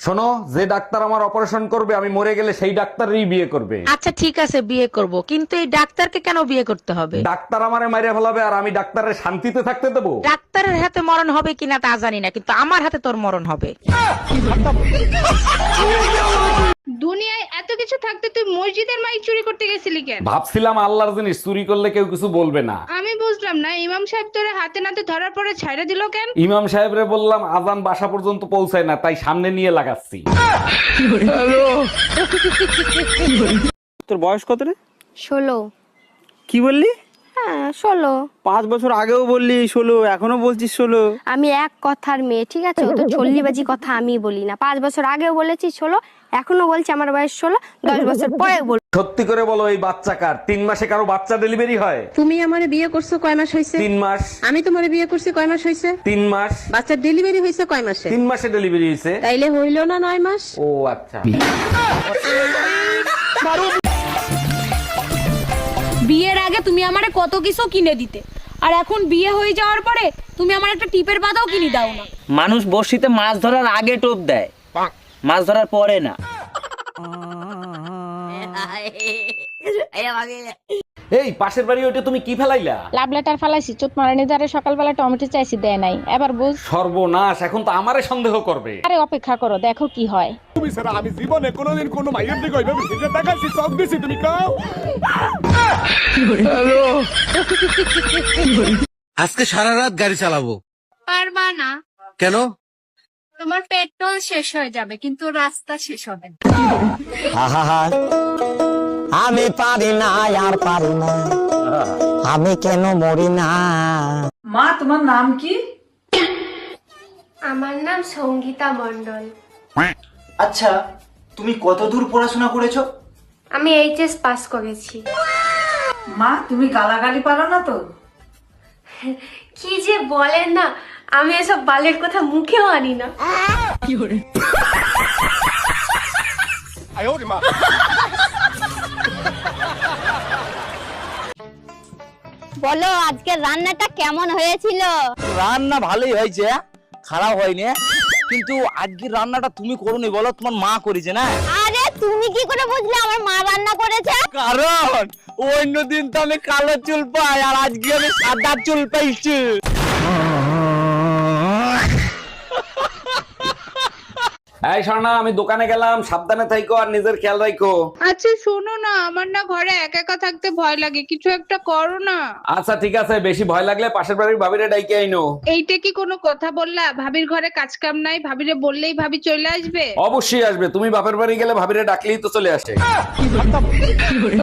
শোনো, যে ডাক্তার আমার অপারেশন করবে আমি মরে গেলে সেই ডাক্তারই বিয়ে করবে। আচ্ছা ঠিক আছে, বিয়ে করব, কিন্তু এই ডাক্তারকে কেন বিয়ে করতে হবে? ডাক্তার আমারে মাইরে ফেলাবে আর আমি ডাক্তারের শান্তিতে থাকতে দেবো? ডাক্তারের হাতে মরণ হবে কিনা তা জানি না, কিন্তু আমার হাতে তোর মরণ হবে। দুনিয়ায় এত কিছু থাকতে তুই মসজিদের মাইক চুরি করতে গেছিলি কেন? ভাবছিলাম আল্লাহর জিনিস চুরি করলে কেউ কিছু বলবে না। আমি বুঝলাম না, ইমাম সাহেব তোরে হাতে নাতে ধরার পরে ছাইড়া দিল কেন? ইমাম সাহেবরে বললাম আজান বাসা পর্যন্ত পৌঁছায় না, তাই সামনে নিয়ে লাগাচ্ছি। তোর বয়স কত রে? 16। কি বললি? হ্যাঁ 16। 5 বছর আগেও বললি 16, এখনো বলছিস 16। আমি এক কথার মেয়ে, ঠিক আছে? ও তো চল্লিবাজি কথা আমি বলি না। 5 বছর আগেও বলেছি 16, এখনো বলছি আমার বয়স 16, 10 বছর পরে বল। সত্যি করে বলো, এই বাচ্চা কার? 3 মাসে কারো বাচ্চা ডেলিভারি হয়? তুমি আমারে বিয়ে করছো কয় মাস হয়েছে? 3 মাস। আমি তোমারে বিয়ে করছি কয় মাস হয়েছে? 3 মাস। বাচ্চার ডেলিভারি হয়েছে কয় মাসে? 3 মাসে ডেলিভারি হয়েছে। তাইলে হইল না 9 মাস? ও আচ্ছা। বিয়ের আগে তুমি আমারে কত কিছু কিনে দিতে, আর এখন বিয়ে হয়ে যাওয়ার পরে তুমি আমার একটা টিপের পাতাও কিনে দাও না। মানুষ বড়শিতে মাছ ধরার আগে টোপ দেয়, মাছ ধরার পরে না। এই পাশের বাড়ি ওইটা তুমি কি ফেলাইলা? লাভ লেটার ফালাইছি, চোট মারানি দ্বারে সকালবেলা টমেটো চাইছি, দেয় নাই। এবার বুঝ। সর্বনাশ, এখন তো আমারে সন্দেহ করবে। আরে অপেক্ষা করো, দেখো কি হয়। আমি জীবনে কোনোদিন কোনো মাইয়ের দিকে ওইভাবে ফিরে তাকাইছি, সব দিছি, তুমি কাও। আজকে সারা রাত গাড়ি চালাবো। পারবা না। কেন? তোমার পেট্রোল শেষ হয়ে যাবে, কিন্তু রাস্তা শেষ হবে না। আমি পারি না, আর পারি না, আমি কেন মরি না। মা, তোমার নাম কি? আমার নাম সঙ্গীতা মণ্ডল। আচ্ছা, তুমি কত দূর পড়াশোনা করেছো? আমি এইচএস পাস করেছি। মা, তুমি গালাগালি পারো না তো? কি যে বলেন না, আমি এসব বালের কথা মুখেও আনি না। বলো, আজকে রান্নাটা কেমন হয়েছিল? রান্না ভালোই হয়েছে, খারাপ হয়নি। কিন্তু আজকের রান্নাটা তুমি করোনি, বলো তোমার মা করেছে না? আরে তুমি কি করে বুঝলে আমার মা রান্না করেছে? কারণ অন্যদিন তো আমি কালো চুল পাই, আর আজকে আমি সাদা চুল পাইছি। এই স্বর্ণা, আমি দোকানে গেলাম, সাবধানে থাইকো আর নিজের খেয়াল রাখো। আচ্ছা শোনো না, আমার না ঘরে একা একা থাকতে ভয় লাগে, কিছু একটা করো না। আচ্ছা ঠিক আছে, বেশি ভয় লাগলে পাশের বাড়ির ভাবিরে ডাইকে আইনো। এইটা কি কোনো কথা বললা? ভাবির ঘরে কাজ কাম নাই, ভাবিরে বললেই ভাবি চলে আসবে? অবশ্যই আসবে, তুমি বাপের বাড়ি গেলে ভাবিরে ডাকলেই তো চলে আসে।